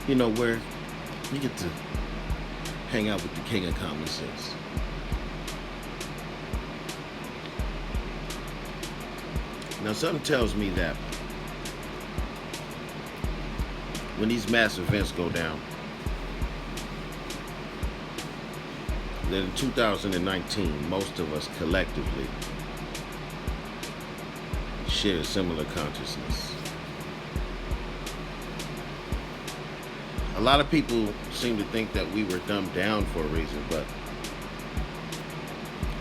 where you get to hang out with the king of common sense. Now, something tells me that when these mass events go down, that in 2019, most of us collectively share a similar consciousness. A lot of people seem to think that we were dumbed down for a reason, but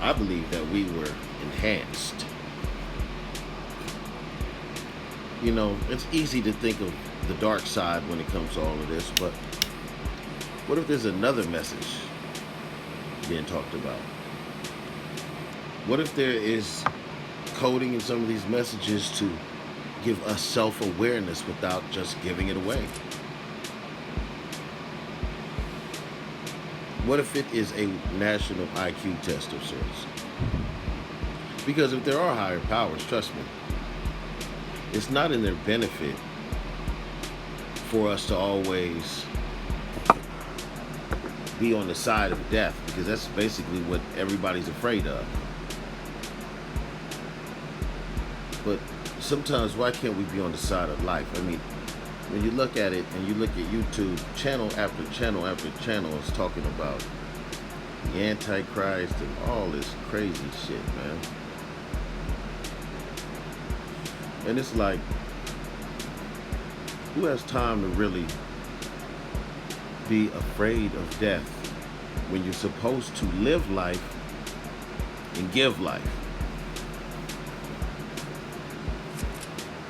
I believe that we were enhanced. It's easy to think of the dark side when it comes to all of this, but what if there's another message being talked about? What if there is coding in some of these messages to give us self-awareness without just giving it away? What if it is a national IQ test of sorts? Because if there are higher powers, trust me, it's not in their benefit for us to always be on the side of death, because that's basically what everybody's afraid of. But sometimes, why can't we be on the side of life? I mean, when you look at it and you look at YouTube, channel after channel after channel is talking about the Antichrist and all this crazy shit, man. And it's like, who has time to really be afraid of death when you're supposed to live life and give life?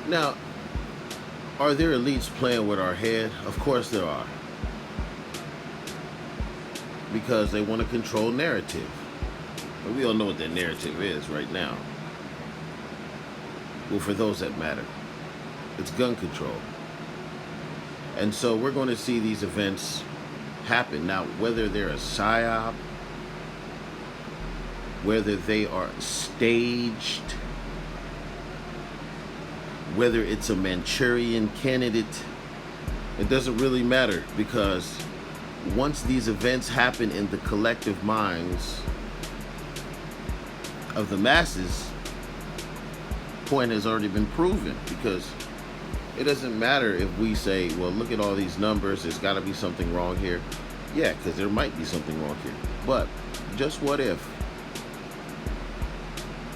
Now, are there elites playing with our head? Of course there are. Because they want to control narrative. But we all know what that narrative is right now. Well, for those that matter, it's gun control. And so we're going to see these events happen. Now, whether they're a psyop, whether they are staged, whether it's a Manchurian candidate, it doesn't really matter, because once these events happen in the collective minds of the masses, point has already been proven. Because it doesn't matter if we say, well, look at all these numbers, there's got to be something wrong here. Yeah, because there might be something wrong here. But just what if?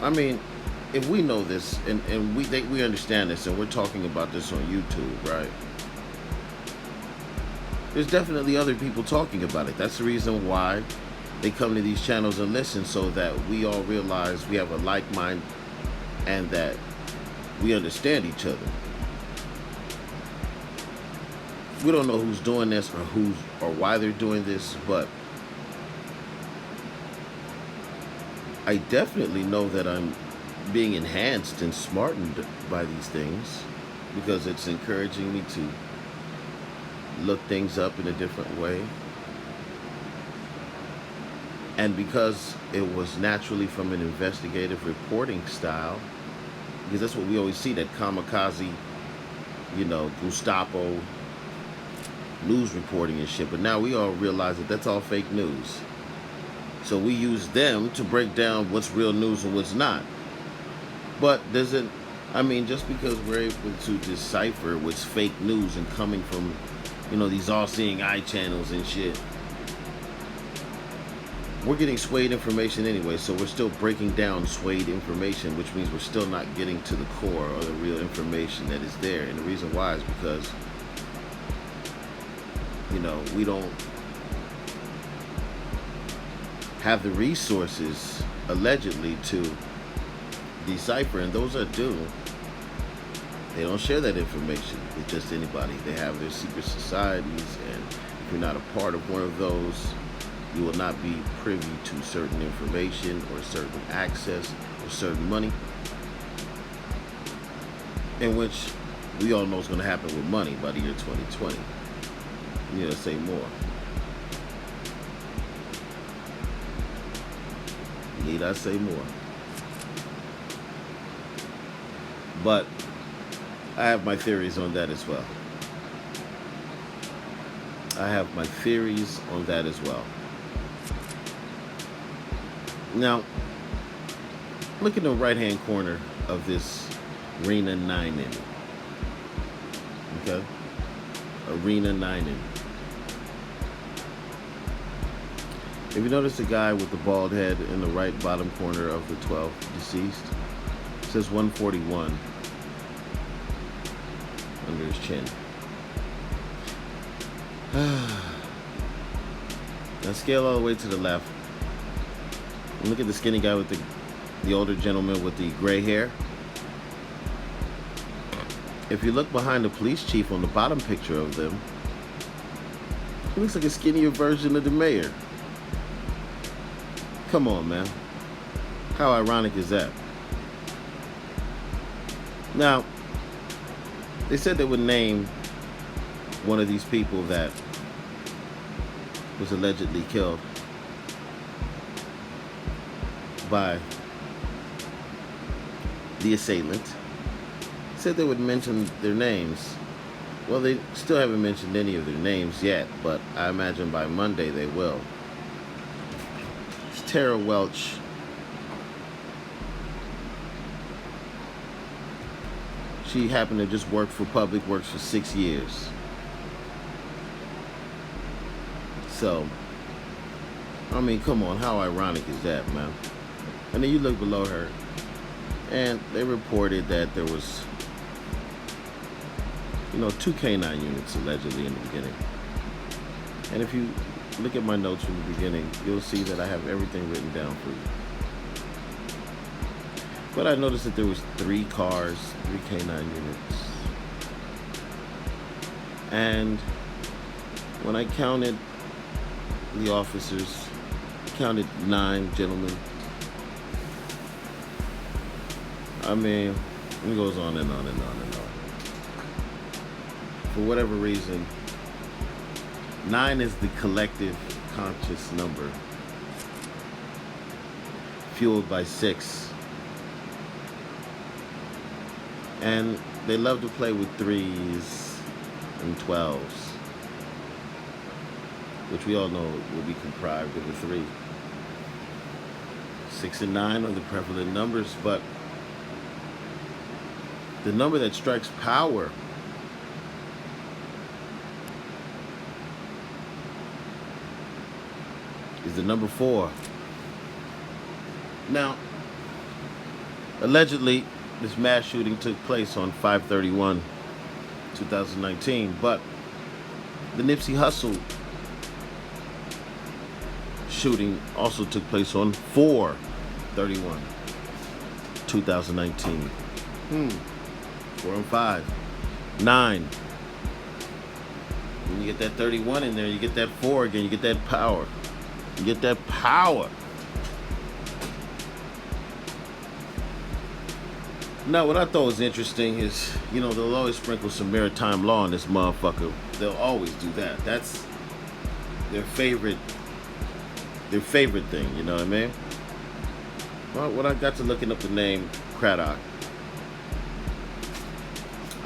I mean, if we know this and we understand this, and we're talking about this on YouTube, right? There's definitely other people talking about it. That's the reason why they come to these channels and listen, so that we all realize we have a like mind and that we understand each other. We don't know who's doing this or why they're doing this, but I definitely know that I'm being enhanced and smartened by these things, because it's encouraging me to look things up in a different way. And because it was naturally from an investigative reporting style, because that's what we always see, that kamikaze, Gestapo news reporting and shit. But now we all realize that that's all fake news. So we use them to break down what's real news and what's not. But just because we're able to decipher what's fake news and coming from, these all-seeing eye channels and shit, we're getting swayed information anyway. So we're still breaking down swayed information, which means we're still not getting to the core or the real information that is there. And the reason why is because, we don't have the resources, allegedly, to decipher. And those that do, they don't share that information with just anybody. They have their secret societies, and if you're not a part of one of those, you will not be privy to certain information or certain access or certain money, in which we all know is going to happen with money by the year 2020. Say more. Need I say more? But I have my theories on that as well. I have my theories on that as well. Now, look in the right-hand corner of this Arena 9 in. Okay? Arena 9 in. If you notice the guy with the bald head in the right bottom corner of the 12 deceased, it says 141 under his chin. Now scale all the way to the left. And look at the skinny guy with the older gentleman with the gray hair. If you look behind the police chief on the bottom picture of them, he looks like a skinnier version of the mayor. Come on, man. How ironic is that? Now, they said they would name one of these people that was allegedly killed by the assailant. Said they would mention their names. Well, they still haven't mentioned any of their names yet, but I imagine by Monday they will. It's Tara Welch. She happened to just work for Public Works for 6 years. So, I mean, come on, how ironic is that, man? And then you look below her, and they reported that there was, 2 canine units allegedly in the beginning. And if you look at my notes from the beginning, you'll see that I have everything written down for you. But I noticed that there was 3 cars, 3 canine units. And when I counted the officers, counted 9 gentlemen. I mean, it goes on and on and on and on. For whatever reason, 9 is the collective conscious number, fueled by 6. And they love to play with 3s and 12s, which we all know will be comprised of a 3. 6 and 9 are the prevalent numbers, but the number that strikes power is the number 4. Now, allegedly, this mass shooting took place on 5/31/2019, but the Nipsey Hussle shooting also took place on 4/31/2019. 4 and 5. 9. When you get that 31 in there, you get that 4 again, you get that power. You get that power. Now, what I thought was interesting is, they'll always sprinkle some maritime law in this motherfucker. They'll always do that. That's their favorite thing, you know what I mean? Well, when I got to looking up the name Craddock,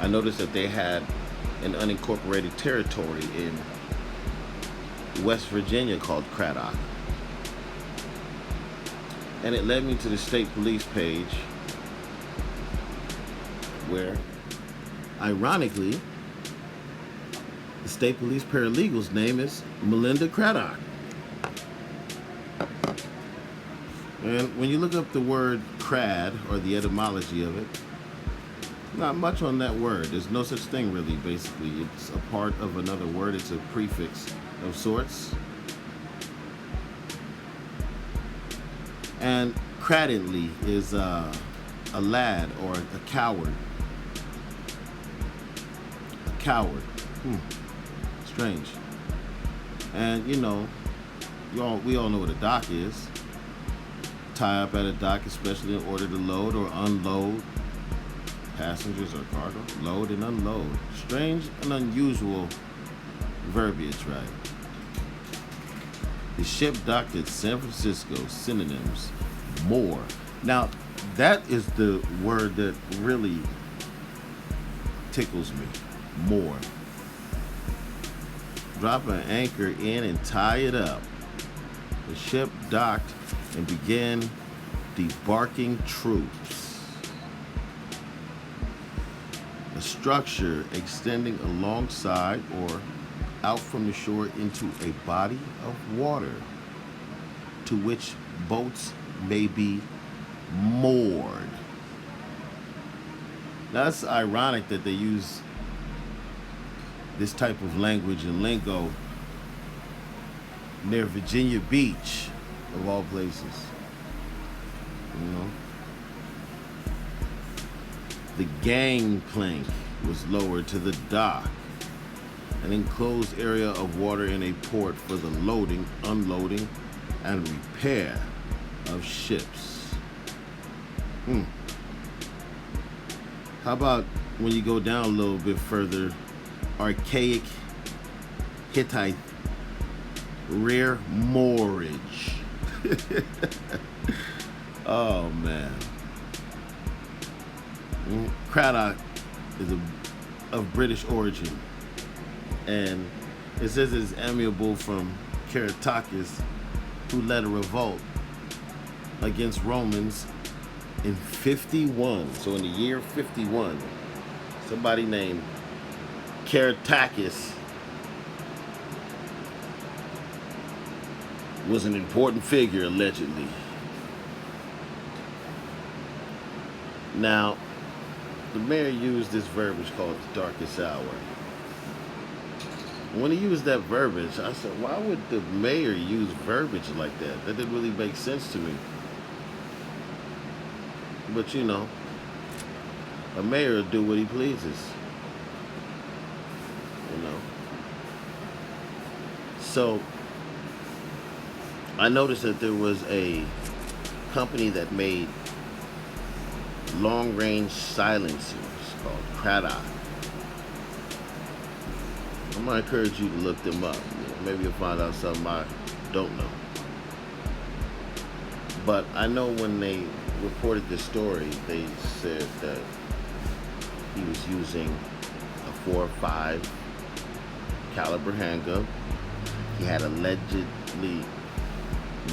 I noticed that they had an unincorporated territory in West Virginia called Craddock. And it led me to the state police page where, ironically, the state police paralegal's name is Melinda Craddock. And when you look up the word crad, or the etymology of it, not much on that word. There's no such thing really, basically. It's a part of another word. It's a prefix of sorts. And cradidly is a lad or a coward. A coward. Strange. And we all know what a dock is. Tie up at a dock, especially in order to load or unload passengers or cargo. Load and unload. Strange and unusual verbiage, right? The ship docked at San Francisco. Synonyms: more. Now, that is the word that really tickles me. More. drop an anchor in and tie it up. The ship docked and began debarking troops. A structure extending alongside or out from the shore into a body of water to which boats may be moored. Now, it's ironic that they use this type of language and lingo near Virginia Beach, of all places. You know? The gangplank was lowered to the dock, an enclosed area of water in a port for the loading, unloading, and repair of ships. How about when you go down a little bit further, archaic Hittite rear moorage. Oh man. Craddock is of British origin, and it says it's amiable from Caratacus, who led a revolt against Romans in 51. So in the year 51, somebody named Caratacus was an important figure, allegedly. Now, the mayor used this verbiage called the darkest hour. When he used that verbiage, I said, why would the mayor use verbiage like that? That didn't really make sense to me. But you know, a mayor will do what he pleases. You know. So, I noticed that there was a company that made long-range silencers called Craddock. I'm gonna encourage you to look them up. Maybe you'll find out something I don't know. But I know when they reported this story, they said that he was using a 4.5 caliber handgun. He had allegedly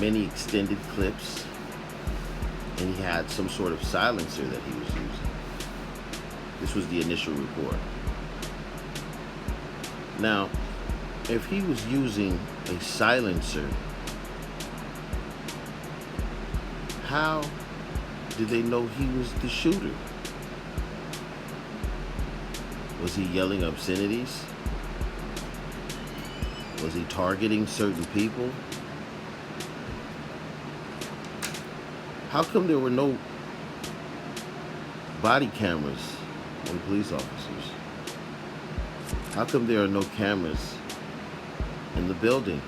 many extended clips, and he had some sort of silencer that he was using. This was the initial report. Now, if he was using a silencer, how did they know he was the shooter? Was he yelling obscenities? Was he targeting certain people? How come there were no body cameras on police officers? How come there are no cameras in the building?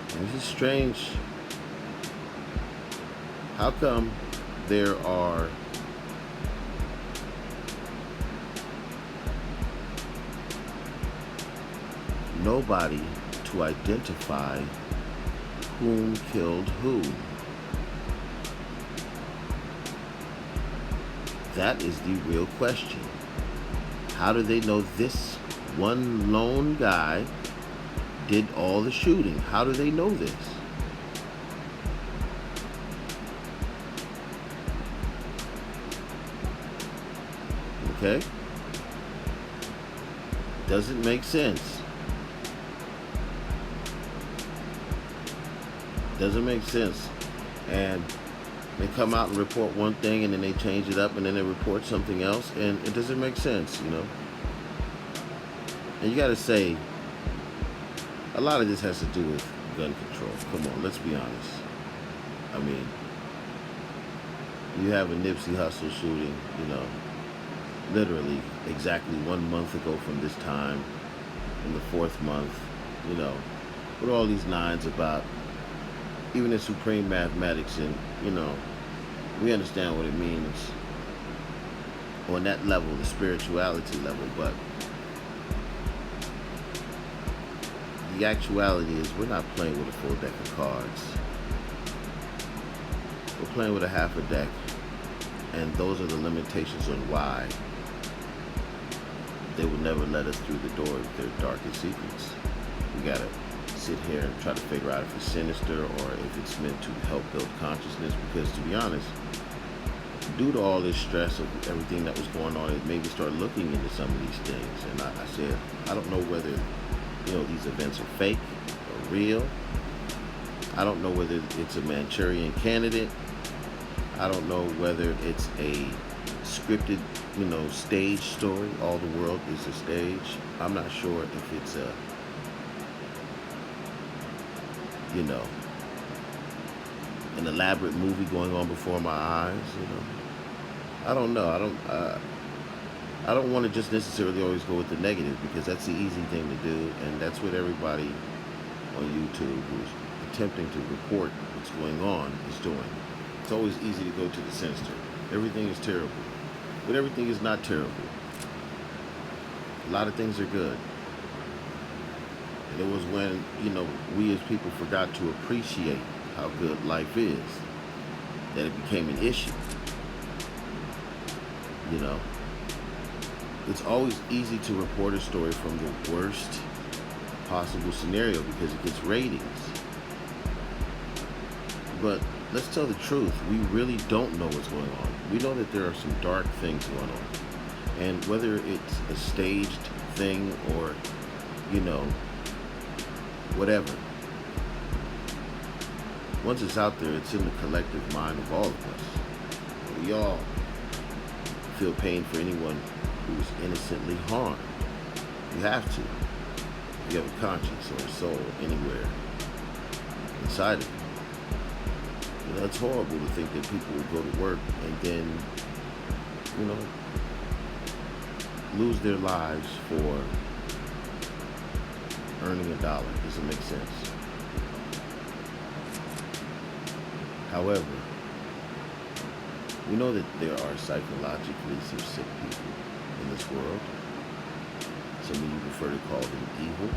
This is strange. How come there are nobody to identify whom killed whom? That is the real question. How do they know this one lone guy did all the shooting? How do they know this? Okay? Doesn't make sense. Doesn't make sense. And they come out and report one thing, and then they change it up, and then they report something else, and it doesn't make sense, you know. And you gotta say, a lot of this has to do with gun control. Come on, let's be honest. I mean, you have a Nipsey Hussle shooting, you know, literally exactly 1 month ago from this time, in the 4th month, you know, what are all these lines about? Even in supreme mathematics, and you know, we understand what it means on that level, the spirituality level, but the actuality is we're not playing with a full deck of cards. We're playing with a half a deck, and those are the limitations on why they will never let us through the door with their darkest secrets. We gotta sit here and try to figure out if it's sinister or if it's meant to help build consciousness. Because to be honest, due to all this stress of everything that was going on, it made me start looking into some of these things. And I said, I don't know whether these events are fake or real. I don't know whether it's a Manchurian candidate. I don't know whether it's a scripted, stage story. All the world is a stage. I'm not sure if it's an elaborate movie going on before my eyes. I don't know. I don't want to just necessarily always go with the negative, because that's the easy thing to do, and that's what everybody on YouTube who's attempting to report what's going on is doing. It's always easy to go to the sinister. Everything is terrible, but everything is not terrible. A lot of things are good. And it was when, we as people forgot to appreciate how good life is that it became an issue. It's always easy to report a story from the worst possible scenario because it gets ratings. But let's tell the truth, we really don't know what's going on. We know that there are some dark things going on. And whether it's a staged thing or, whatever, once it's out there, it's in the collective mind of all of us. We all feel pain for anyone who's innocently harmed. You have to. If you have a conscience or a soul anywhere inside of you. It's horrible to think that people will go to work and then, lose their lives for earning $1. Doesn't make sense. However, we know that there are psychologically some sick people in this world. Some of you prefer to call them evil.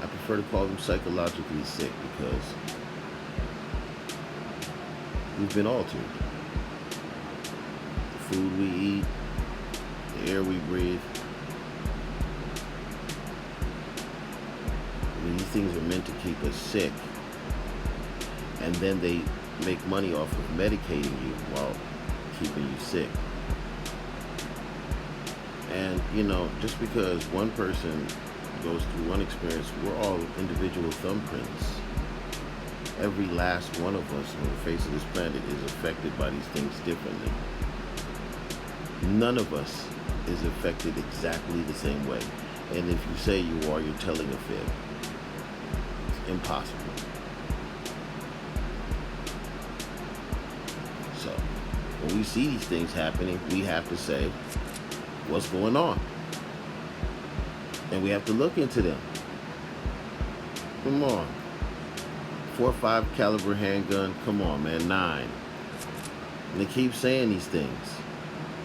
I prefer to call them psychologically sick because we've been altered. The food we eat, the air we breathe. These things are meant to keep us sick, and then they make money off of medicating you while keeping you sick. And just because one person goes through one experience, we're all individual thumbprints. Every last one of us on the face of this planet is affected by these things differently. None of us is affected exactly the same way. And if you say you are, you're telling a fib. It's impossible. So, when we see these things happening, we have to say, what's going on? And we have to look into them. Come on. 4.5 caliber handgun, come on, man, 9. And they keep saying these things.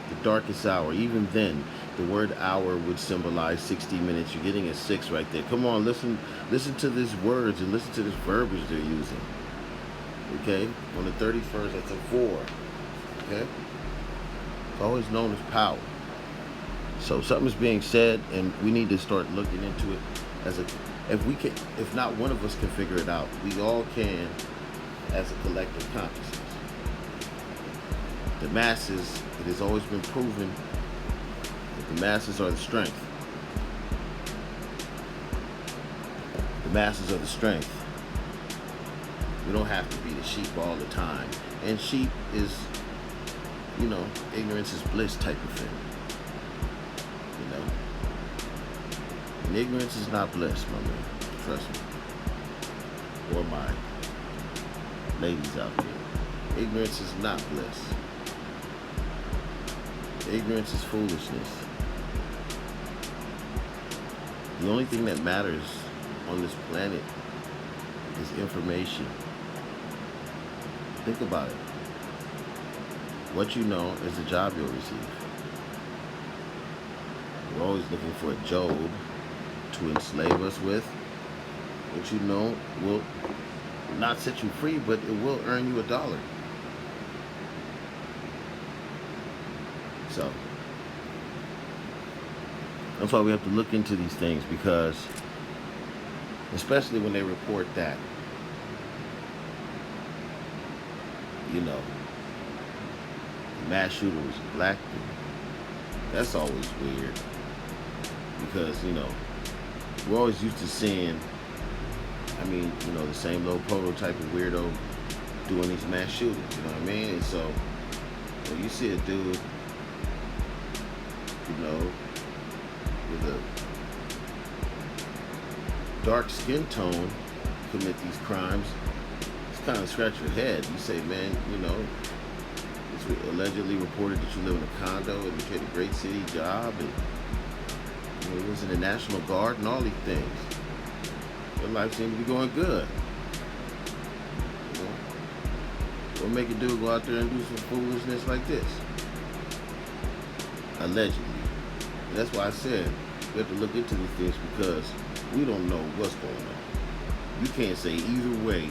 The darkest hour. Even then, the word hour would symbolize 60 minutes. You're getting a 6 right there. Come on, listen to these words and listen to this verbiage they're using. Okay? On the 31st, that's a 4. Okay? It's always known as power. So something's being said, and we need to start looking into it if not one of us can figure it out, we all can as a collective consciousness. The masses, it has always been proven that the masses are the strength. The masses are the strength. We don't have to be the sheep all the time. And sheep is, ignorance is bliss type of thing. And ignorance is not bliss, my man. Trust me. Or my ladies out there. Ignorance is not bliss. Ignorance is foolishness. The only thing that matters on this planet is information. Think about it. What you know is the job you'll receive. We're always looking for a Job to enslave us with. What you know will not set you free, but it will earn you $1. So, That's why we have to look into these things, because especially when they report that, you know, the mass shooter was a black dude. That's always weird, because, you know, we're always used to seeing, I mean, you know, the same little prototype of weirdo doing these mass shootings, you know what I mean? And so when you see a dude, you know, with a dark skin tone commit these crimes, it's kind of scratch your head. You say, man, you know, it's allegedly reported that you live in a condo and you had a great city job, and you know, he was in the National Guard and all these things. Your life seems to be going good. You know, what make a dude go out there and do some foolishness like this? Allegedly. And that's why I said we have to look into these things, because we don't know what's going on. You can't say either way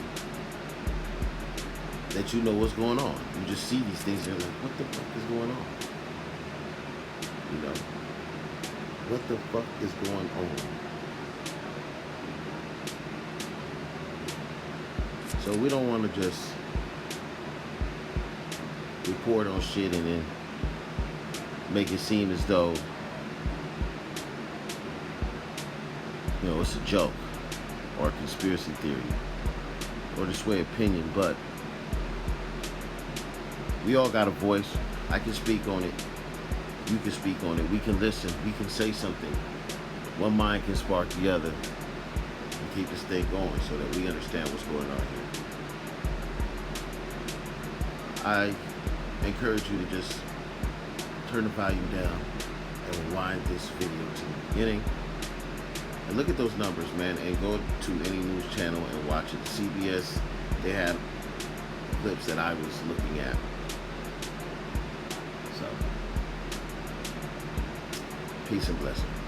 that you know what's going on. You just see these things and you're like, what the fuck is going on? You know? What the fuck is going on? So we don't want to just report on shit and then make it seem as though, you know, it's a joke or a conspiracy theory or to sway opinion. But we all got a voice. I can speak on it. You can speak on it. We can listen. We can say something. One mind can spark the other and keep this thing going so that we understand what's going on here. I encourage you to just turn the volume down and rewind this video to the beginning. And look at those numbers, man, and go to any news channel and watch it. CBS, they had clips that I was looking at. So, peace and blessings.